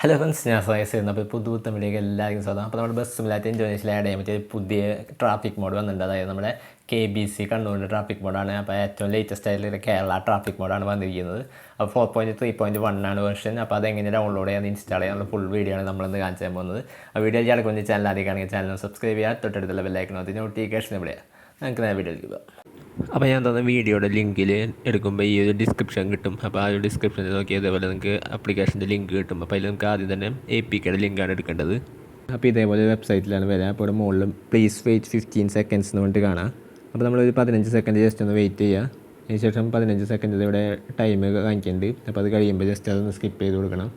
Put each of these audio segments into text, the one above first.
Hello friends, ഞാൻ സയസ് ചെയ്യുന്നു. അപ്പോൾ പുതുത്തമിഴിലേക്ക് എല്ലാവർക്കും സ്വാഗതം. അപ്പോൾ നമ്മുടെ ബസ് സിമുലേറ്റർ ഇൻഡോനേഷ്യയിൽ ആഡ് ചെയ്യാൻ പറ്റിയ പുതിയ ട്രാഫിക് മോഡ് വന്നിട്ടുണ്ട്. അതായത് നമ്മുടെ KBC കണ്ണൂരിൻ്റെ ട്രാഫിക് മോഡാണ്. അപ്പോൾ ഏറ്റവും ലേറ്റസ്റ്റ് ആയിട്ടുള്ള കേരള ട്രാഫിക് മോഡാണ് വന്നിരിക്കുന്നത്. അപ്പോൾ 4.3.1 ആണ് വെർഷൻ. അപ്പോൾ അതെങ്ങനെ ഡൗൺലോഡ് ചെയ്യാൻ ഇൻസ്റ്റാൾ ചെയ്യാനുള്ള ഫുൾ വീഡിയോ ആണ് നമ്മളിന്ന് കാണിച്ചു തരാൻ പോകുന്നത്. ആ വീഡിയോ ചെയ്യാൻ ചാനൽ ആദ്യമാണെങ്കിൽ ചാനൽ സബ്സ്ക്രൈബ് ചെയ്യുക, തൊട്ടടുത്തുള്ള ബെല്ലൈക്കൺ അതിന് നോട്ടിഫിക്കേഷൻ ഇവിടെ. നമുക്ക് നേരെ വീഡിയോയിലേക്ക് പോകാം. അപ്പോൾ ഞാൻ തന്ന വീഡിയോയുടെ ലിങ്കിൽ എടുക്കുമ്പോൾ ഈ ഒരു ഡിസ്ക്രിപ്ഷൻ കിട്ടും. അപ്പോൾ ആ ഒരു ഡിസ്ക്രിപ്ഷനിൽ നോക്കി ഇതേപോലെ നിങ്ങൾക്ക് ആപ്ലിക്കേഷൻ്റെ ലിങ്ക് കിട്ടും. അപ്പോൾ അതിൽ നമുക്ക് ആദ്യം തന്നെ APKയുടെ ലിങ്കാണ് എടുക്കേണ്ടത്. അപ്പോൾ ഇതേപോലെ വെബ്സൈറ്റിലാണ് വരിക. അപ്പോൾ ഇവിടെ മുകളിൽ പ്ലീസ് വെയിറ്റ് 15 seconds എന്ന് പറഞ്ഞിട്ട് കാണാം. അപ്പോൾ നമ്മളൊരു 15 സെക്കൻഡ് ജസ്റ്റ് ഒന്ന് വെയിറ്റ് ചെയ്യുക. അതിനുശേഷം 15 സെക്കൻഡ് ഇവിടെ ടൈം കാണിക്കുന്നുണ്ട്. അപ്പോൾ അത് കഴിയുമ്പോൾ ജസ്റ്റ് അതൊന്ന് സ്കിപ്പ് ചെയ്ത് കൊടുക്കണം.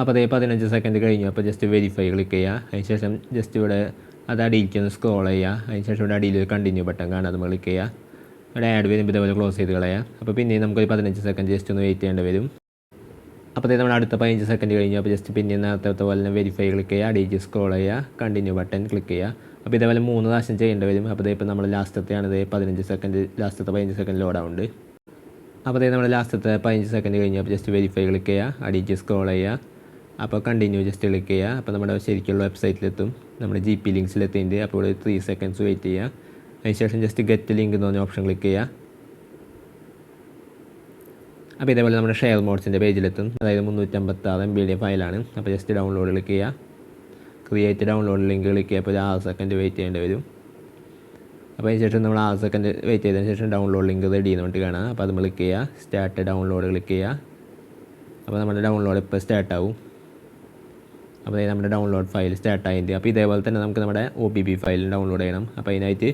അപ്പോൾ അതേ 15 സെക്കൻഡ് കഴിഞ്ഞു. അപ്പോൾ ജസ്റ്റ് വെരിഫൈ ക്ലിക്ക് ചെയ്യുക. അതിനുശേഷം ജസ്റ്റ് ഇവിടെ അത് അടിയിലേക്ക് ഒന്ന് സ്ക്രോൾ ചെയ്യുക. അതിനുശേഷം ഇവിടെ അടിയിൽ കണ്ടിന്യൂ ബട്ടൺ കാണാം, അത് ക്ലിക്ക് ചെയ്യുക. ഇവിടെ ആഡ് വരുമ്പോൾ ഇതേപോലെ ക്ലോസ് ചെയ്ത് കളയാം. അപ്പോൾ പിന്നെ നമുക്കൊരു 15 സെക്കൻഡ് ജസ്റ്റ് ഒന്ന് വെയിറ്റ് ചെയ്യേണ്ടി വരും. അപ്പോൾ നമ്മൾ അടുത്ത 15 സെക്കൻഡ് കഴിഞ്ഞു. അപ്പോൾ ജസ്റ്റ് പിന്നെ നേരത്തെ പോലെ തന്നെ വെരിഫൈ ക്ലിക്ക് ചെയ്യുക, അടിയിലേക്ക് സ്ക്രോൾ ചെയ്യുക, കണ്ടിന്യൂ ബട്ടൺ ക്ലിക്ക് ചെയ്യുക. അപ്പോൾ ഇതേപോലെ 3 പ്രാവശ്യം ചെയ്യേണ്ടി വരും. അപ്പോൾ ഇപ്പോൾ നമ്മൾ ലാസ്റ്റത്തെയാണ് 15 സെക്കൻഡ്, ലാസ്റ്റത്തെ 15 സെക്കൻഡ് ലോഡാവുണ്ട്. അപ്പോൾ നമ്മൾ ലാസ്റ്റത്തെ 15 സെക്കൻഡ് കഴിഞ്ഞു. അപ്പോൾ ജസ്റ്റ് വെരിഫൈ ക്ലിക്ക് ചെയ്യുക, അടിയിലേക്ക് സ്ക്രോൾ ചെയ്യുക, അപ്പോൾ കണ്ടിന്യൂ ജസ്റ്റ് ക്ലിക്ക് ചെയ്യുക. അപ്പോൾ നമ്മുടെ ശരിക്കുള്ള വെബ്സൈറ്റിലെത്തും, നമ്മുടെ GP ലിങ്ക്സിലെത്തിയിട്ട്. അപ്പോൾ ഇവിടെ 3 സെക്കൻഡ്സ് വെയിറ്റ് ചെയ്യുക. അതിനുശേഷം ജസ്റ്റ് ഗെറ്റ് ലിങ്ക് എന്ന് പറഞ്ഞ ഓപ്ഷൻ ക്ലിക്ക് ചെയ്യുക. അപ്പോൾ ഇതേപോലെ നമ്മുടെ ഷെയർ മോഡ്സിൻ്റെ പേജിലെത്തും. അതായത് 356 MB ഫയലാണ്. അപ്പോൾ ജസ്റ്റ് ഡൗൺലോഡ് ക്ലിക്ക് ചെയ്യുക, ക്രിയേറ്റ് ഡൗൺലോഡ് ലിങ്ക് ക്ലിക്ക് ചെയ്യുക. അപ്പോൾ ഒരു 6 സെക്കൻഡ് വെയിറ്റ് ചെയ്യേണ്ടി വരും. അപ്പോൾ അതിനുശേഷം നമ്മൾ 6 സെക്കൻഡ് വെയിറ്റ് ചെയ്തതിന് ശേഷം ഡൗൺലോഡ് ലിങ്ക് റെഡി എന്ന് പറഞ്ഞിട്ട് കാണാം. അപ്പോൾ അത് ക്ലിക്ക് ചെയ്യുക, സ്റ്റാർട്ട് ഡൗൺലോഡ് ക്ലിക്ക് ചെയ്യുക. അപ്പോൾ നമ്മുടെ ഡൗൺലോഡ് ഇപ്പോൾ സ്റ്റാർട്ടാവും. അപ്പോൾ നമ്മുടെ ഡൗൺലോഡ് ഫയൽ സ്റ്റാർട്ടായിട്ട്. അപ്പോൾ ഇതേപോലെ തന്നെ നമുക്ക് നമ്മുടെ OBB ഫയൽ ഡൗൺലോഡ് ചെയ്യണം. അപ്പോൾ അതിനായിട്ട്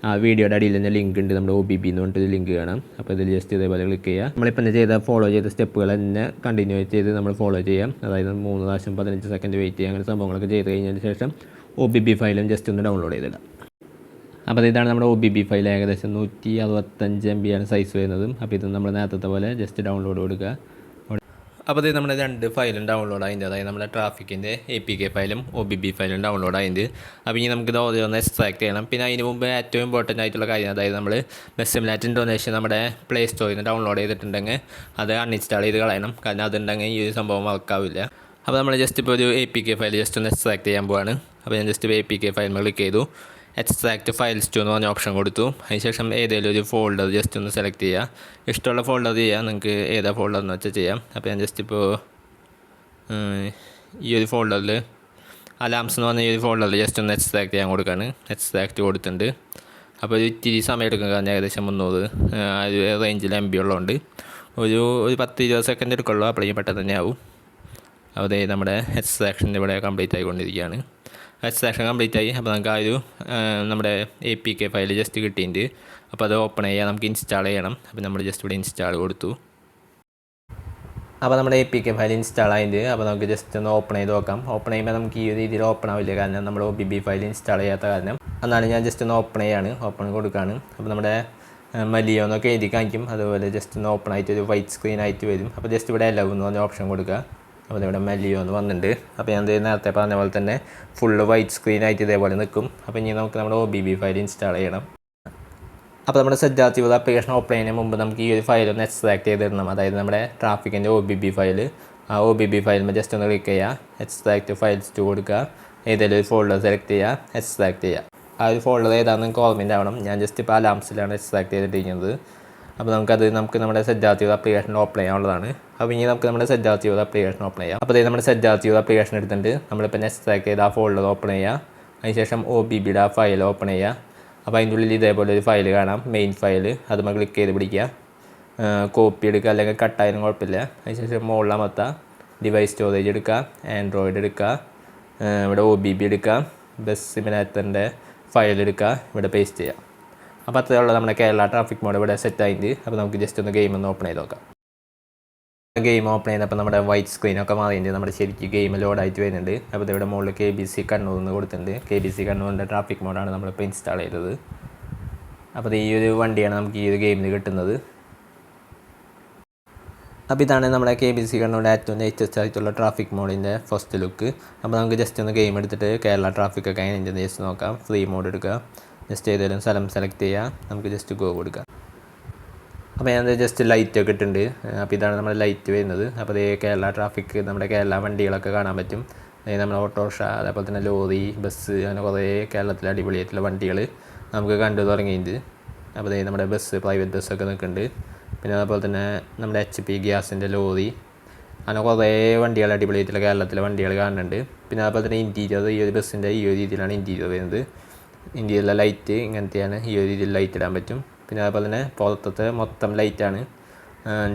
ആ വീഡിയോയുടെ അടിയിൽ തന്നെ ലിങ്ക് ഉണ്ട്, നമ്മുടെ OBB എന്ന് പറഞ്ഞിട്ട് ലിങ്ക് കാണാം. അപ്പോൾ ഇതിൽ ജസ്റ്റ് ഇതേപോലെ ക്ലിക്ക് ചെയ്യുക. നമ്മളിപ്പോൾ ഫോളോ ചെയ്ത സ്റ്റെപ്പുകൾ തന്നെ കണ്ടിന്യൂ ചെയ്ത് നമ്മൾ ഫോളോ ചെയ്യാം. അതായത് 3 പ്രാവശ്യം 15 സെക്കൻഡ് വെയിറ്റ് ചെയ്യുക, അങ്ങനെ സംഭവങ്ങളൊക്കെ ചെയ്ത് കഴിഞ്ഞതിന് ശേഷം OBB ഫയലും ജസ്റ്റ് ഒന്ന് ഡൗൺലോഡ് ചെയ്തിടാം. അപ്പോൾ ഇതാണ് നമ്മുടെ OBB ഫയൽ. ഏകദേശം 165 MB ആണ് സൈസ് വരുന്നത്. അപ്പോൾ ഇത് നമ്മൾ നേരത്തെ പോലെ ജസ്റ്റ് ഡൗൺലോഡ് കൊടുക്കുക. അപ്പോൾ ഇത് നമ്മുടെ 2 ഫയലും ഡൗൺലോഡ് ആയിട്ട്, അതായത് നമ്മുടെ ട്രാഫിക്കിൻ്റെ APK ഫയലും OBB ഫയലും ഡൗൺലോഡ് ആയിട്ട്. അപ്പോൾ ഇനി നമുക്ക് ഇത് ഓരോന്ന് എക്സ്ട്രാക്ട് ചെയ്യണം. പിന്നെ അതിന് മുമ്പ് ഏറ്റവും ഇമ്പോർട്ടൻ്റ് ആയിട്ടുള്ള കാര്യം, അതായത് നമ്മൾ ബസ് സിമുലേറ്റർ ഇൻഡോനേഷ്യ നമ്മുടെ പ്ലേ സ്റ്റോറിൽ നിന്ന് ഡൗൺലോഡ് ചെയ്തിട്ടുണ്ടെങ്കിൽ അത് അൺഇൻസ്റ്റാൾ ചെയ്ത് കളയണം. കാരണം അതുണ്ടെങ്കിൽ ഈ ഒരു സംഭവം വർക്കാവില്ല. അപ്പോൾ നമ്മൾ ജസ്റ്റ് ഇപ്പോൾ ഒരു APK ഫയൽ ജസ്റ്റ് ഒന്ന് എക്സ്ട്രാക്ട് ചെയ്യാൻ പോവാണ്. അപ്പോൾ ഞാൻ ജസ്റ്റ് APK ഫയൽ ക്ലിക്ക് ചെയ്തു, എക്സ്ട്രാക്ട് ഫയൽസ് ടു എന്ന് പറഞ്ഞ ഓപ്ഷൻ കൊടുത്തു. അതിനുശേഷം ഏതെങ്കിലും ഒരു ഫോൾഡർ ജസ്റ്റ് ഒന്ന് സെലക്ട് ചെയ്യുക. ഇഷ്ടമുള്ള ഫോൾഡർ ചെയ്യുക, നിങ്ങൾക്ക് ഏതാ ഫോൾഡർ എന്ന് വെച്ചാൽ ചെയ്യാം. അപ്പോൾ ഞാൻ ജസ്റ്റ് ഇപ്പോൾ ഈ ഒരു ഫോൾഡറിൽ അലാംസ് എന്ന് പറഞ്ഞ ഈ ഒരു ഫോൾഡറിൽ ജസ്റ്റ് ഒന്ന് എക്സ്ട്രാക്ട് ചെയ്യാൻ കൊടുക്കുകയാണ്. എക്സ്ട്രാക്ട് കൊടുത്തിട്ടുണ്ട്. അപ്പോൾ ഒരു ഇത്തിരി സമയം എടുക്കും, കാരണം ഏകദേശം 300 റേഞ്ചിൽ MB ഉള്ളതുകൊണ്ട് ഒരു 10-20 സെക്കൻഡ് എടുക്കുള്ളൂ. അപ്പോഴേക്കും പെട്ടെന്ന് തന്നെ ആവും. അപ്പോൾ നമ്മുടെ എക്സ്ട്രാക്ഷൻ ഇവിടെ കംപ്ലീറ്റ് ആയിക്കൊണ്ടിരിക്കുകയാണ്. എക്സ്ട്രാക്ഷൻ കംപ്ലീറ്റ് ആയി. അപ്പോൾ നമുക്ക് ആ ഒരു നമ്മുടെ APK ഫയൽ ജസ്റ്റ് കിട്ടിയിട്ടുണ്ട്. അപ്പോൾ അത് ഓപ്പൺ ചെയ്യാൻ നമുക്ക് ഇൻസ്റ്റാൾ ചെയ്യണം. അപ്പോൾ നമ്മൾ ജസ്റ്റ് ഇവിടെ ഇൻസ്റ്റാൾ കൊടുത്തു. അപ്പോൾ നമ്മുടെ APK ഫയൽ ഇൻസ്റ്റാൾ ആയിട്ട്. അപ്പോൾ നമുക്ക് ജസ്റ്റ് ഒന്ന് ഓപ്പൺ ചെയ്ത് നോക്കാം. ഓപ്പൺ ചെയ്യുമ്പോൾ നമുക്ക് ഈ രീതിയിൽ ഓപ്പൺ ആവില്ല, കാരണം നമ്മുടെ OBB ഫയൽ ഇൻസ്റ്റാൾ ചെയ്യാത്ത കാരണം. എന്നാലും ഞാൻ ജസ്റ്റ് ഒന്ന് ഓപ്പൺ ചെയ്യാണ്, ഓപ്പൺ കൊടുക്കുകയാണ്. അപ്പോൾ നമ്മുടെ മലിയോ എന്നൊക്കെ എഴുതി കാണിക്കും. അതുപോലെ ജസ്റ്റ് ഒന്ന് ഓപ്പൺ ആയിട്ട് ഒരു വൈറ്റ് സ്ക്രീൻ ആയിട്ട് വരും. അപ്പോൾ ജസ്റ്റ് ഇവിടെ എലവ് എന്ന് പറഞ്ഞ ഓപ്ഷൻ കൊടുക്കുക. അപ്പോൾ ഇവിടെ മലിയോ എന്ന് വന്നിട്ടുണ്ട്. അപ്പോൾ ഞാൻ നേരത്തെ പറഞ്ഞ പോലെ തന്നെ ഫുള്ള് വൈറ്റ് സ്ക്രീനായിട്ട് ഇതേപോലെ നിൽക്കും. അപ്പോൾ ഇനി നമുക്ക് നമ്മുടെ OBB ഫയൽ ഇൻസ്റ്റാൾ ചെയ്യണം. അപ്പോൾ നമ്മുടെ സജ്ജാത്ത് ചെയ്ത ആപ്ലിക്കേഷൻ ഓപ്പൺ ചെയ്യുന്നതിന് മുമ്പ് നമുക്ക് ഈ ഒരു ഫയൽ ഒന്ന് എക്സ്ട്രാക്ട് ചെയ്തിടണം. അതായത് നമ്മുടെ ട്രാഫിക്കിൻ്റെ OBB ഫയൽ, ആ OBB ഫയലിൽ ജസ്റ്റ് ഒന്ന് ക്ലിക്ക് ചെയ്യുക, എക്സ്ട്രാക്ട് ഫയൽസ് ടു കൊടുക്കുക, ഏതെങ്കിലും ഒരു ഫോൾഡർ സെലക്ട് ചെയ്യുക, എക്സ്ട്രാക്ട് ചെയ്യുക. ആ ഒരു ഫോൾഡർ ഏതാണെന്ന് നിങ്ങൾക്ക് ഓർമ്മ ആവണം. ഞാൻ ജസ്റ്റ് ഇപ്പോൾ അലാംസിലാണ് എക്സ്ട്രാക്ട് ചെയ്തിട്ടിരിക്കുന്നത്. അപ്പോൾ നമുക്ക് നമ്മുടെ സജ്ജാത്ത് ചെയ്ത ആപ്ലിക്കേഷൻ ഓപ്പൺ ചെയ്യാനുള്ളതാണ്. അപ്പോൾ ഇനി നമുക്ക് നമ്മുടെ സജ്ജാത്ത് ചെയ്ത ആപ്ലിക്കേഷൻ ഓപ്പൺ ചെയ്യാം. അപ്പോൾ നമ്മുടെ സജ്ജാത്ത് ചെയ്ത ആപ്ലിക്കേഷൻ എടുത്തിട്ടുണ്ട്. നമ്മളിപ്പോൾ എക്സ്ട്രാക്ട് ചെയ്ത് ആ ഫോൾഡർ ഓപ്പൺ ചെയ്യുക. അതിനുശേഷം OBBയുടെ ആ ഫയൽ ഓപ്പൺ ചെയ്യുക. അപ്പോൾ അതിൻ്റെ ഉള്ളിൽ ഇതേപോലെ ഒരു ഫയൽ കാണാം, മെയിൻ ഫയൽ. അത് നമ്മൾ ക്ലിക്ക് ചെയ്ത് പിടിക്കുക, കോപ്പി എടുക്കുക, അല്ലെങ്കിൽ കട്ടായാലും കുഴപ്പമില്ല. അതിനുശേഷം മുകളിലാമത്തെ ഡിവൈസ് സ്റ്റോറേജ് എടുക്കുക, ആൻഡ്രോയിഡ് എടുക്കുക, ഇവിടെ OBB എടുക്കുക, ബസ് സിമുലേറ്ററിൻ്റെ ഫയൽ എടുക്കുക, ഇവിടെ പേസ്റ്റ് ചെയ്യുക. അപ്പോൾ അത്രയുള്ള നമ്മുടെ കേരള ട്രാഫിക് മോഡ് ഇവിടെ സെറ്റ് ആയിട്ട്. അപ്പോൾ നമുക്ക് ജസ്റ്റ് ഒന്ന് ഗെയിം ഒന്ന് ഓപ്പൺ ചെയ്ത് നോക്കാം. ഗെയിം ഓപ്പൺ ചെയ്തപ്പോൾ നമ്മുടെ വൈറ്റ് സ്ക്രീനൊക്കെ മാറിയിട്ടുണ്ട്. നമ്മുടെ ശരിക്കും ഗെയിം ലോഡായിട്ട് വരുന്നുണ്ട്. അപ്പോൾ ഇവിടെ മുകളിൽ KBC കണ്ണൂർ എന്ന് കൊടുത്തിട്ടുണ്ട്. KBC കണ്ണൂരിൻ്റെ ട്രാഫിക് മോഡാണ് നമ്മളിപ്പോൾ ഇൻസ്റ്റാൾ ചെയ്തത്. അപ്പോൾ ഈ ഒരു വണ്ടിയാണ് നമുക്ക് ഈ ഒരു ഗെയിമിൽ കിട്ടുന്നത്. അപ്പോൾ ഇതാണ് നമ്മുടെ KBC കണ്ണൂരിൻ്റെ ഏറ്റവും ലേറ്റസ്റ്റ് ആയിട്ടുള്ള ട്രാഫിക് മോഡിൻ്റെ ഫസ്റ്റ് ലുക്ക്. അപ്പോൾ നമുക്ക് ജസ്റ്റ് ഒന്ന് ഗെയിം എടുത്തിട്ട് കേരള ട്രാഫിക്കൊക്കെ അതിൻ്റെ ജസ്റ്റ് നോക്കാം. ഫ്രീ മോഡ് എടുക്കുക, ജസ്റ്റ് ഏതെങ്കിലും സ്ഥലം സെലക്ട് ചെയ്യുക, നമുക്ക് ജസ്റ്റ് ഗോ കൊടുക്കാം. അപ്പോൾ ഞാൻ ജസ്റ്റ് ലൈറ്റൊക്കെ ഇട്ടിട്ടുണ്ട്. അപ്പോൾ ഇതാണ് നമ്മുടെ ലൈറ്റ് വരുന്നത്. അപ്പോൾ ഇത് കേരള ട്രാഫിക്, നമ്മുടെ കേരള വണ്ടികളൊക്കെ കാണാൻ പറ്റും. നമ്മുടെ ഓട്ടോറിക്ഷ, അതേപോലെ തന്നെ ലോറി, ബസ്, അങ്ങനെ കുറേ കേരളത്തിലെ അടിപൊളിയായിട്ടുള്ള വണ്ടികൾ നമുക്ക് കണ്ടു തുടങ്ങിയിട്ടുണ്ട്. അപ്പോൾ നമ്മുടെ ബസ്, പ്രൈവറ്റ് ബസ്സൊക്കെ നിൽക്കുന്നുണ്ട്. പിന്നെ അതുപോലെ തന്നെ നമ്മുടെ HP ഗ്യാസിൻ്റെ ലോറി, അങ്ങനെ കുറേ വണ്ടികൾ അടിപൊളിയായിട്ടുള്ള കേരളത്തിലെ വണ്ടികൾ കാണുന്നുണ്ട്. പിന്നെ അതുപോലെ തന്നെ ഇൻറ്റീരിയർ, ഈ ഒരു ബസ്സിൻ്റെ ഈ ഒരു രീതിയിലാണ് ഇൻറ്റീരിയർ വരുന്നത്. ഇൻറ്റീരിയറിലെ ലൈറ്റ് ഇങ്ങനത്തെയാണ്, ഈ ഒരു രീതിയിൽ ലൈറ്റ് ഇടാൻ പറ്റും. പിന്നെ അതുപോലെ തന്നെ പുറത്തത്തെ മൊത്തം ലൈറ്റാണ്,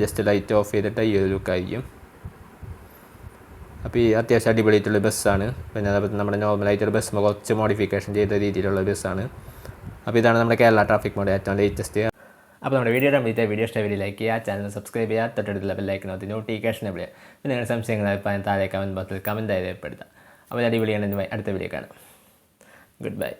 ജസ്റ്റ് ലൈറ്റ് ഓഫ് ചെയ്തിട്ട് ഈ ഒരു ലുക്കായിരിക്കും. അപ്പോൾ ഈ അത്യാവശ്യം അടിപൊളിയായിട്ടുള്ള ബസ്സാണ്. പിന്നെ അതുപോലെ നമ്മുടെ നോർമലായിട്ടൊരു ബസ്സിന് കുറച്ച് മോഡിഫിക്കേഷൻ ചെയ്ത രീതിയിലുള്ള ബസ്സാണ്. അപ്പോൾ ഇതാണ് നമ്മുടെ കേരള ട്രാഫിക് മോഡ് ഏറ്റവും ലേറ്റസ്റ്റ്. അപ്പോൾ നമ്മുടെ വീഡിയോ ഇഷ്ടമായി ലൈക്ക് ചെയ്യുക, ചാനൽ സബ്സ്ക്രൈബ് ചെയ്യുക, തൊട്ടടുത്തുള്ള ബെല്ലൈക്കനകത്ത് നോട്ടിഫിക്കേഷൻ എവിടെയാണ്. പിന്നെ നിങ്ങളുടെ സംശയങ്ങൾ താഴെ കമൻറ്റ് ബോക്സിൽ കമൻറ്റായി രേഖപ്പെടുത്താം. അപ്പോൾ അടിപൊളിയാണ്. അടുത്ത വീഡിയോ കാണാം. Good bye.